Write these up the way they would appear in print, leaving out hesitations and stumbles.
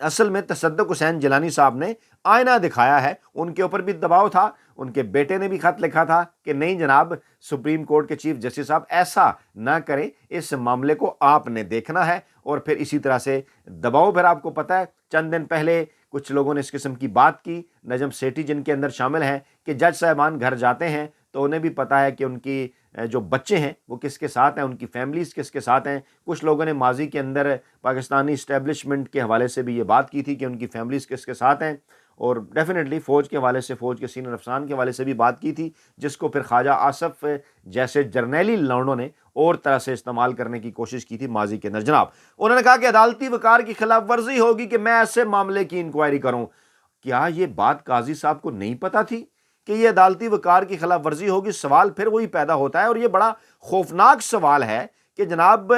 اصل میں تصدق حسین جیلانی صاحب نے آئینہ دکھایا ہے، ان کے اوپر بھی دباؤ تھا، ان کے بیٹے نے بھی خط لکھا تھا کہ نہیں جناب سپریم کورٹ کے چیف جسٹس صاحب ایسا نہ کریں، اس معاملے کو آپ نے دیکھنا ہے، اور پھر اسی طرح سے دباؤ پھر آپ کو پتہ ہے چند دن پہلے کچھ لوگوں نے اس قسم کی بات کی، نجم سیٹھی جن کے اندر شامل ہیں، کہ جج صاحبان گھر جاتے ہیں تو انہیں بھی پتہ ہے کہ ان کی جو بچے ہیں وہ کس کے ساتھ ہیں، ان کی فیملیز کس کے ساتھ ہیں۔ کچھ لوگوں نے ماضی کے اندر پاکستانی اسٹیبلشمنٹ کے حوالے سے بھی یہ بات کی تھی کہ ان کی فیملیز کس کے ساتھ ہیں، اور ڈیفینیٹلی فوج کے حوالے سے، فوج کے سینئر افسران کے حوالے سے بھی بات کی تھی، جس کو پھر خواجہ آصف جیسے جرنیلی لونڈوں نے اور طرح سے استعمال کرنے کی کوشش کی تھی ماضی کے اندر۔ جناب انہوں نے کہا کہ عدالتی وقار کی خلاف ورزی ہوگی کہ میں ایسے معاملے کی انکوائری کروں۔ کیا یہ بات قاضی صاحب کو نہیں پتا تھی کہ یہ عدالتی وقار کی خلاف ورزی ہوگی؟ سوال پھر وہی پیدا ہوتا ہے، اور یہ بڑا خوفناک سوال ہے کہ جناب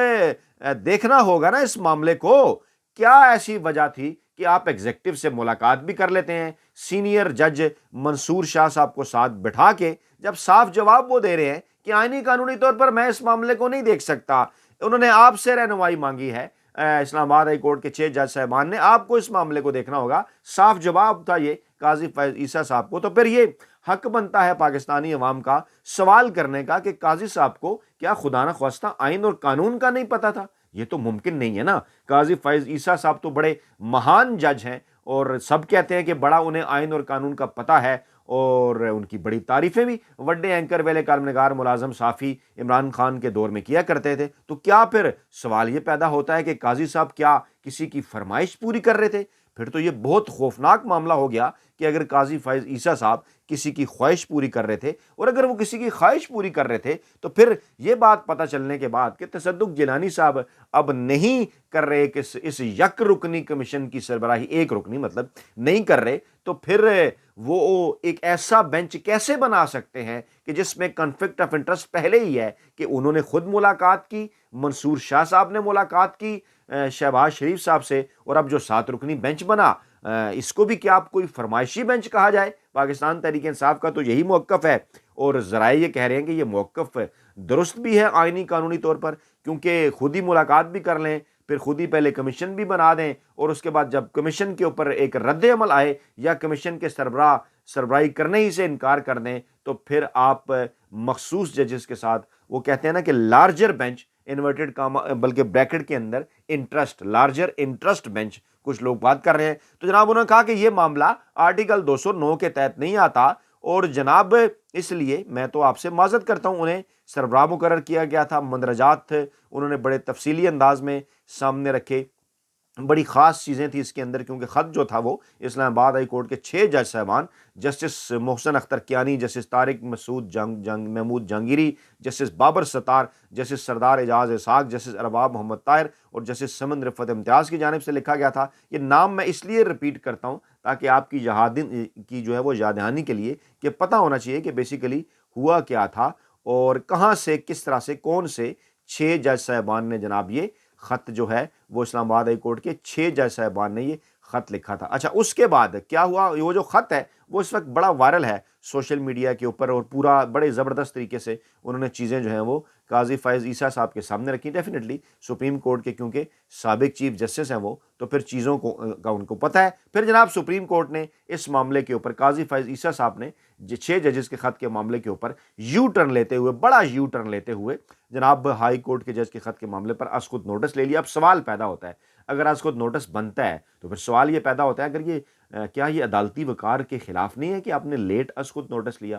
دیکھنا ہوگا نا اس معاملے کو، کیا ایسی وجہ تھی کہ آپ ایگزیکٹو سے ملاقات بھی کر لیتے ہیں، سینئر جج منصور شاہ صاحب کو ساتھ بٹھا کے، جب صاف جواب وہ دے رہے ہیں کہ آئینی قانونی طور پر میں اس معاملے کو نہیں دیکھ سکتا، انہوں نے آپ سے رہنمائی مانگی ہے، اسلام آباد ہائی کورٹ کے 6 جج صاحبان نے، آپ کو اس معاملے کو دیکھنا ہوگا، صاف جواب تھا یہ قاضی فیض عیسیٰ صاحب کو، تو پھر یہ حق بنتا ہے پاکستانی عوام کا سوال کرنے کا کہ قاضی صاحب کو کیا خدا نخواستہ آئین اور قانون کا نہیں پتا تھا؟ یہ تو ممکن نہیں ہے نا۔ قاضی فیض عیسیٰ صاحب تو بڑے مہان جج ہیں، اور سب کہتے ہیں کہ بڑا انہیں آئین اور قانون کا پتہ ہے، اور ان کی بڑی تعریفیں بھی وڈے اینکر ویلے کالم نگار ملازم صحافی عمران خان کے دور میں کیا کرتے تھے۔ تو کیا پھر سوال یہ پیدا ہوتا ہے کہ قاضی صاحب کیا کسی کی فرمائش پوری کر رہے تھے؟ پھر تو یہ بہت خوفناک معاملہ ہو گیا کہ اگر قاضی فیض عیسیٰ صاحب کسی کی خواہش پوری کر رہے تھے، اور اگر وہ کسی کی خواہش پوری کر رہے تھے تو پھر یہ بات پتہ چلنے کے بعد کہ تصدق جیلانی صاحب اب نہیں کر رہے کہ اس یک رکنی کمیشن کی سربراہی، ایک رکنی مطلب نہیں کر رہے، تو پھر وہ ایک ایسا بینچ کیسے بنا سکتے ہیں کہ جس میں کنفلکٹ آف انٹرسٹ پہلے ہی ہے کہ انہوں نے خود ملاقات کی، منصور شاہ صاحب نے ملاقات کی شہباز شریف صاحب سے، اور اب جو 7 رکنی بینچ بنا اس کو بھی کیا آپ کوئی فرمائشی بینچ کہا جائے؟ پاکستان تحریک انصاف کا تو یہی موقف ہے، اور ذرائع یہ کہہ رہے ہیں کہ یہ موقف درست بھی ہے آئینی قانونی طور پر، کیونکہ خود ہی ملاقات بھی کر لیں، پھر خود ہی پہلے کمیشن بھی بنا دیں، اور اس کے بعد جب کمیشن کے اوپر ایک رد عمل آئے یا کمیشن کے سربراہی کرنے ہی سے انکار کر دیں، تو پھر آپ مخصوص ججز کے ساتھ، وہ کہتے ہیں نا کہ لارجر بینچ انورٹڈ کاما بلکہ بریکٹ کے اندر انٹرسٹ، لارجر انٹرسٹ بینچ کچھ لوگ بات کر رہے ہیں۔ تو جناب انہوں نے کہا کہ یہ معاملہ آرٹیکل 209 کے تحت نہیں آتا، اور جناب اس لیے میں تو آپ سے معذرت کرتا ہوں، انہیں سربراہ مقرر کیا گیا تھا، مندرجات انہوں نے بڑے تفصیلی انداز میں سامنے رکھے، بڑی خاص چیزیں تھیں اس کے اندر، کیونکہ خط جو تھا وہ اسلام آباد ہائی کورٹ کے 6 جج صاحبان، جسٹس محسن اختر کیانی، جسٹس طارق مسعود محمود جہانگیری، جسٹس بابر ستار، جسٹس سردار اعجاز اسحاق، جسٹس ارباب محمد طاہر اور جسٹس سمن رفعت امتیاز کی جانب سے لکھا گیا تھا۔ یہ نام میں اس لیے رپیٹ کرتا ہوں تاکہ آپ کی جو ہے وہ یاد دہانی کے لیے کہ پتہ ہونا چاہیے کہ بیسیکلی ہوا کیا تھا، اور کہاں سے، کس طرح سے، کون سے 6 جج صاحبان نے جناب یہ خط جو ہے وہ اسلام آباد ہائی کورٹ کے 6 جج صاحبان نے یہ خط لکھا تھا۔ اچھا اس کے بعد کیا ہوا؟ وہ جو خط ہے وہ اس وقت بڑا وائرل ہے سوشل میڈیا کے اوپر، اور پورا بڑے زبردست طریقے سے انہوں نے چیزیں جو ہیں وہ قاضی فیض عیسیٰ صاحب کے سامنے رکھی۔ ڈیفینیٹلی سپریم کورٹ کے کیونکہ سابق چیف جسٹس ہیں وہ، تو پھر چیزوں کا ان کو پتہ ہے۔ پھر جناب سپریم کورٹ نے اس معاملے کے اوپر قاضی فیض عیسیٰ صاحب نے 6 ججز کے خط کے معاملے کے اوپر یو ٹرن لیتے ہوئے، بڑا یو ٹرن لیتے ہوئے جناب ہائی کورٹ کے جج کے خط کے معاملے پر از خود نوٹس لے لیا۔ اب سوال پیدا ہوتا ہے، اگر از خود نوٹس بنتا ہے تو پھر سوال یہ پیدا ہوتا ہے، اگر یہ کیا یہ عدالتی وقار کے خلاف نہیں ہے کہ آپ نے لیٹ از خود نوٹس لیا؟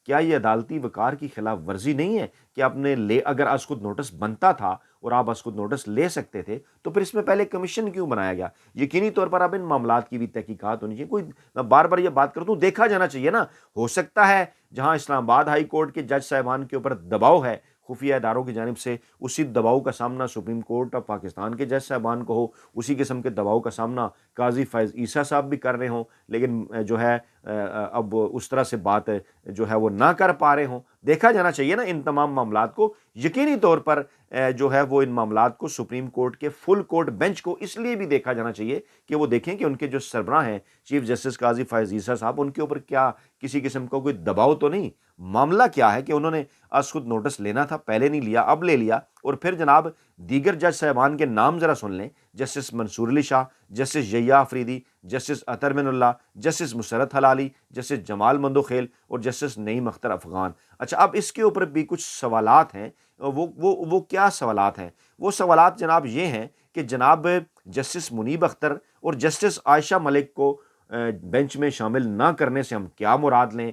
کیا یہ عدالتی وقار کی خلاف ورزی نہیں ہے کہ آپ نے اگر از خود نوٹس بنتا تھا اور آپ از خود نوٹس لے سکتے تھے تو پھر اس میں پہلے کمیشن کیوں بنایا گیا؟ یقینی طور پر اب ان معاملات کی بھی تحقیقات ہونی چاہیے۔ کوئی میں بار بار یہ بات کرتا ہوں، دیکھا جانا چاہیے نا، ہو سکتا ہے جہاں اسلام آباد ہائی کورٹ کے جج صاحبان کے اوپر دباؤ ہے خفیہ اداروں کی جانب سے، اسی دباؤ کا سامنا سپریم کورٹ آف پاکستان کے جج صاحبان کو ہو، اسی قسم کے دباؤ کا سامنا قاضی فیض عیسیٰ صاحب بھی کر رہے ہوں، لیکن جو ہے اب اس طرح سے بات جو ہے وہ نہ کر پا رہے ہوں۔ دیکھا جانا چاہیے نا ان تمام معاملات کو، یقینی طور پر جو ہے وہ ان معاملات کو سپریم کورٹ کے فل کورٹ بینچ کو اس لیے بھی دیکھا جانا چاہیے کہ وہ دیکھیں کہ ان کے جو سربراہ ہیں چیف جسٹس قاضی فیض عیسیٰ صاحب، ان کے اوپر کیا کسی قسم کا کوئی دباؤ تو نہیں، معاملہ کیا ہے کہ انہوں نے از خود نوٹس لینا تھا، پہلے نہیں لیا، اب لے لیا، اور پھر جناب دیگر جج صاحبان کے نام ذرا سن لیں، جسٹس منصور علی شاہ، جسٹس یحییٰ آفریدی، جسٹس اطہر من اللہ، جسٹس مسرت حلالی، جسٹس جمال مندوخیل اور جسٹس نعیم اختر افغان۔ اچھا، اب اس کے اوپر بھی کچھ سوالات ہیں، وہ کیا سوالات ہیں؟ وہ سوالات جناب یہ ہیں کہ جناب جسٹس منیب اختر اور جسٹس عائشہ ملک کو بینچ میں شامل نہ کرنے سے ہم کیا مراد لیں؟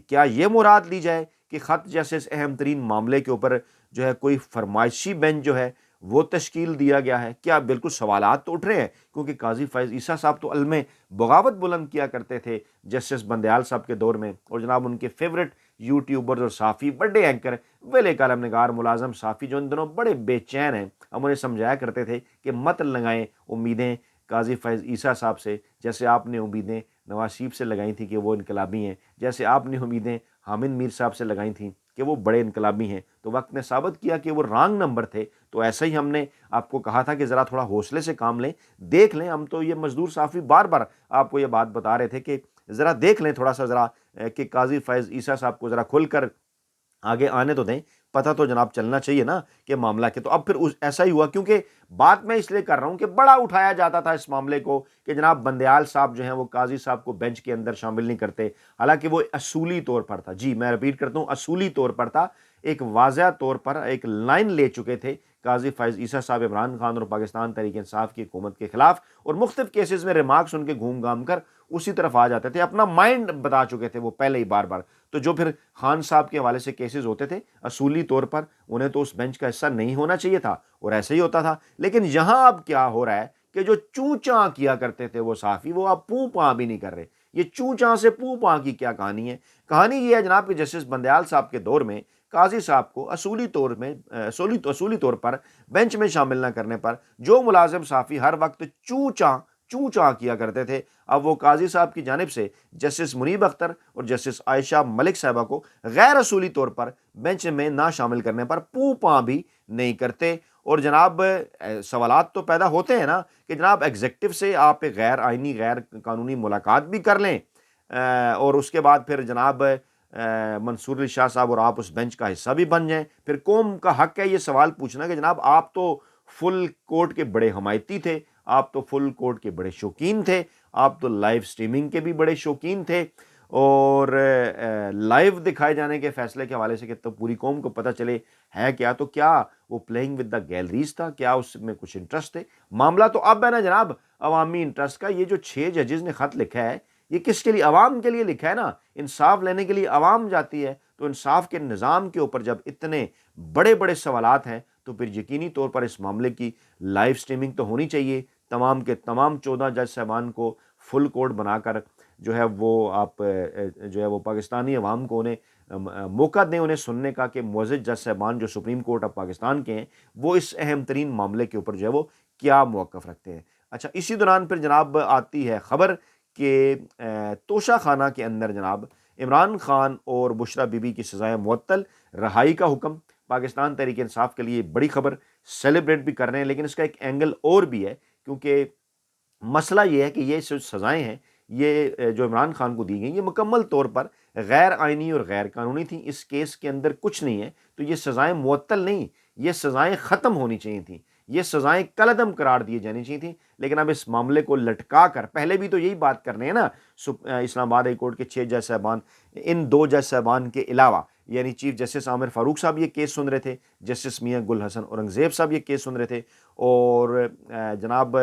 کیا یہ مراد لی جائے کہ خط جیسے اس اہم ترین معاملے کے اوپر جو ہے کوئی فرمائشی بینچ جو ہے وہ تشکیل دیا گیا ہے؟ کیا بالکل سوالات تو اٹھ رہے ہیں، کیونکہ قاضی فیض عیسیٰ صاحب تو علم بغاوت بلند کیا کرتے تھے جسٹس بندیال صاحب کے دور میں، اور جناب ان کے فیورٹ یوٹیوبرز اور صحافی بڑے اینکر ویلے کالم نگار ملازم صحافی جو ان دنوں بڑے بے چین ہیں، ہم انہیں سمجھایا کرتے تھے کہ مت لگائیں امیدیں قاضی فیض عیسیٰ صاحب سے، جیسے آپ نے امیدیں نواز شریف سے لگائی تھیں کہ وہ انقلابی ہیں، جیسے آپ نے امیدیں حامد میر صاحب سے لگائی تھیں کہ وہ بڑے انقلابی ہیں، تو وقت نے ثابت کیا کہ وہ رانگ نمبر تھے۔ تو ایسا ہی ہم نے آپ کو کہا تھا کہ ذرا تھوڑا حوصلے سے کام لیں، دیکھ لیں۔ ہم تو یہ مزدور صحافی بار بار آپ کو یہ بات بتا رہے تھے کہ ذرا دیکھ لیں تھوڑا سا، ذرا کہ قاضی فیض عیسیٰ صاحب کو ذرا کھل کر آگے آنے تو دیں، پتہ تو جناب چلنا چاہیے نا کہ معاملہ کے۔ تو اب پھر ایسا ہی ہوا، کیونکہ بات میں اس لیے کر رہا ہوں کہ بڑا اٹھایا جاتا تھا اس معاملے کو کہ جناب بندیال صاحب جو ہیں وہ قاضی صاحب کو بینچ کے اندر شامل نہیں کرتے، حالانکہ وہ اصولی طور پر تھا، جی میں ریپیٹ کرتا ہوں، اصولی طور پر تھا، ایک واضح طور پر ایک لائن لے چکے تھے قاضی فیض عیسیٰ صاحب عمران خان اور پاکستان تحریک انصاف کی حکومت کے خلاف، اور مختلف کیسز میں ریمارکس ان کے گھوم گھام کر اسی طرف آ جاتے تھے، اپنا مائنڈ بتا چکے تھے وہ پہلے ہی بار بار۔ تو جو پھر خان صاحب کے حوالے سے کیسز ہوتے تھے اصولی طور پر انہیں تو اس بینچ کا حصہ نہیں ہونا چاہیے تھا، اور ایسے ہی ہوتا تھا۔ لیکن یہاں اب کیا ہو رہا ہے کہ جو چوں چاں کیا کرتے تھے وہ صحافی، وہ اب پوں پاں بھی نہیں کر رہے۔ یہ چوں چاں سے پوں پاں کی کیا کہانی ہے؟ کہانی یہ ہے جناب کہ جسٹس بندیال صاحب کے دور میں قاضی صاحب کو اصولی طور پر بینچ میں شامل نہ کرنے پر جو ملازم صحافی ہر وقت چوں چاں کیا کرتے تھے، اب وہ قاضی صاحب کی جانب سے جسٹس منیب اختر اور جسٹس عائشہ ملک صاحبہ کو غیر اصولی طور پر بینچ میں نہ شامل کرنے پر پوں پاں بھی نہیں کرتے۔ اور جناب سوالات تو پیدا ہوتے ہیں نا کہ جناب ایگزیکٹو سے آپ ایک غیر آئینی غیر قانونی ملاقات بھی کر لیں، اور اس کے بعد پھر جناب منصور علی شاہ صاحب اور آپ اس بینچ کا حصہ بھی بن جائیں، پھر قوم کا حق ہے یہ سوال پوچھنا کہ جناب آپ تو فل کورٹ کے بڑے حمایتی تھے، آپ تو فل کورٹ کے بڑے شوقین تھے، آپ تو لائیو سٹریمنگ کے بھی بڑے شوقین تھے، اور لائیو دکھائے جانے کے فیصلے کے حوالے سے کہ تو پوری قوم کو پتہ چلے ہے کیا، تو کیا وہ پلینگ ود دا گیلریز تھا؟ کیا اس میں کچھ انٹرسٹ تھے؟ معاملہ تو اب ہے نا جناب عوامی انٹرسٹ کا۔ یہ جو 6 ججز نے خط لکھا ہے یہ کس کے لیے؟ عوام کے لیے لکھا ہے نا، انصاف لینے کے لیے عوام جاتی ہے۔ تو انصاف کے نظام کے اوپر جب اتنے بڑے بڑے سوالات ہیں تو پھر یقینی طور پر اس معاملے کی لائیو سٹریمنگ تو ہونی چاہیے، تمام کے تمام 14 جج صاحبان کو فل کورٹ بنا کر جو ہے وہ آپ جو ہے وہ پاکستانی عوام کو انہیں موقع دیں انہیں سننے کا کہ معزز جج صاحبان جو سپریم کورٹ آف پاکستان کے ہیں وہ اس اہم ترین معاملے کے اوپر جو ہے وہ کیا موقف رکھتے ہیں۔ اچھا، اسی دوران پھر جناب آتی ہے خبر کہ توشہ خانہ کے اندر جناب عمران خان اور بشریٰ بی بی کی سزائیں معطل، رہائی کا حکم۔ پاکستان تحریک انصاف کے لیے بڑی خبر، سیلیبریٹ بھی کر رہے ہیں، لیکن اس کا ایک اینگل اور بھی ہے، کیونکہ مسئلہ یہ ہے کہ یہ جو سزائیں ہیں یہ جو عمران خان کو دی گئیں یہ مکمل طور پر غیر آئینی اور غیر قانونی تھیں، اس کیس کے اندر کچھ نہیں ہے، تو یہ سزائیں معطل نہیں، یہ سزائیں ختم ہونی چاہیے تھیں، یہ سزائیں کالعدم قرار دی جانی چاہیے تھیں۔ لیکن اب اس معاملے کو لٹکا کر، پہلے بھی تو یہی بات کر رہے ہیں نا، اسلام آباد ہائی کورٹ کے 6 جج صاحبان، ان 2 جج صاحبان کے علاوہ یعنی چیف جسٹس عامر فاروق صاحب یہ کیس سن رہے تھے، جسٹس میاں گل حسن اورنگزیب صاحب یہ کیس سن رہے تھے، اور جناب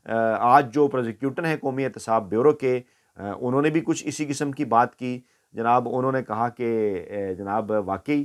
آج جو پروزیکیوٹر ہیں قومی احتساب بیورو کے، انہوں نے بھی کچھ اسی قسم کی بات کی جناب۔ انہوں نے کہا کہ جناب واقعی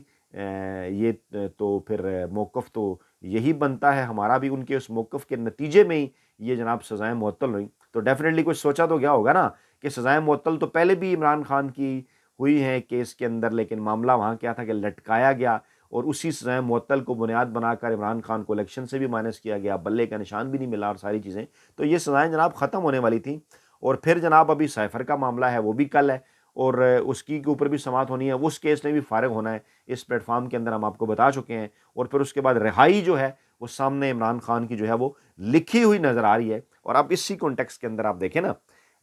یہ تو پھر موقف تو یہی بنتا ہے ہمارا بھی، ان کے اس موقف کے نتیجے میں ہی یہ جناب سزائیں معطل ہوئیں۔ تو ڈیفینیٹلی کچھ سوچا تو گیا ہوگا نا کہ سزائیں معطل تو پہلے بھی عمران خان کی ہوئی ہیں کیس کے اندر، لیکن معاملہ وہاں کیا تھا کہ لٹکایا گیا، اور اسی سزائیں معطل کو بنیاد بنا کر عمران خان کو الیکشن سے بھی مائنس کیا گیا، بلے کا نشان بھی نہیں ملا، اور ساری چیزیں، تو یہ سزائیں جناب ختم ہونے والی تھیں۔ اور پھر جناب ابھی سائفر کا معاملہ ہے، وہ بھی کل ہے، اور اس کی کے اوپر بھی سماعت ہونی ہے، اس کیس میں بھی فارغ ہونا ہے، اس پلیٹ فارم کے اندر ہم آپ کو بتا چکے ہیں۔ اور پھر اس کے بعد رہائی جو ہے وہ سامنے عمران خان کی جو ہے وہ لکھی ہوئی نظر آ رہی ہے۔ اور اب اسی کانٹیکسٹ کے اندر آپ دیکھیں نا،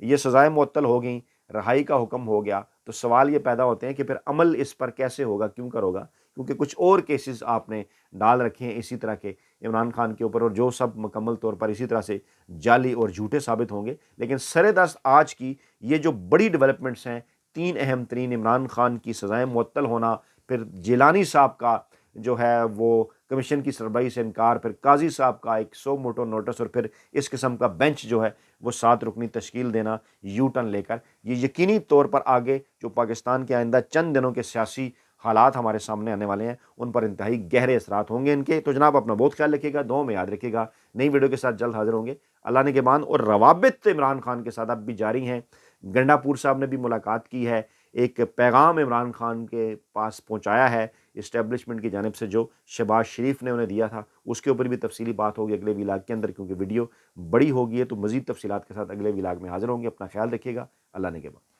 یہ سزائیں معطل ہو گئیں، رہائی کا حکم ہو گیا، تو سوال یہ پیدا ہوتے ہیں کہ پھر عمل اس پر کیسے ہوگا، کیوں کر ہوگا؟ کیونکہ کچھ اور کیسز آپ نے ڈال رکھے ہیں اسی طرح کے عمران خان کے اوپر، اور جو سب مکمل طور پر اسی طرح سے جعلی اور جھوٹے ثابت ہوں گے۔ لیکن سر دست آج کی یہ جو بڑی ڈیولپمنٹس ہیں، تین اہم ترین: عمران خان کی سزائیں معطل ہونا، پھر جیلانی صاحب کا جو ہے وہ کمیشن کی سربراہی سے انکار، پھر قاضی صاحب کا ایک سو موٹو نوٹس، اور پھر اس قسم کا بینچ جو ہے وہ 7 رکنی تشکیل دینا یو ٹرن لے کر، یہ یقینی طور پر آگے جو پاکستان کے آئندہ چند دنوں کے سیاسی حالات ہمارے سامنے آنے والے ہیں ان پر انتہائی گہرے اثرات ہوں گے ان کے۔ تو جناب اپنا بہت خیال رکھیے گا، دعاؤں میں یاد رکھیے گا۔ نئی ویڈیو کے ساتھ جلد حاضر ہوں گے، اللہ نے کے مان۔ اور روابط عمران خان کے ساتھ اب بھی جاری ہیں۔ گنڈا پور صاحب نے بھی ملاقات کی ہے، ایک پیغام عمران خان کے پاس پہنچایا ہے اسٹیبلشمنٹ کی جانب سے جو شہباز شریف نے انہیں دیا تھا، اس کے اوپر بھی تفصیلی بات ہوگی اگلے ولاگ کے اندر، کیونکہ ویڈیو بڑی ہوگی ہے تو مزید تفصیلات کے ساتھ اگلے ولاگ میں حاضر ہوں گے۔ اپنا خیال رکھیے گا، اللہ نے کے مان۔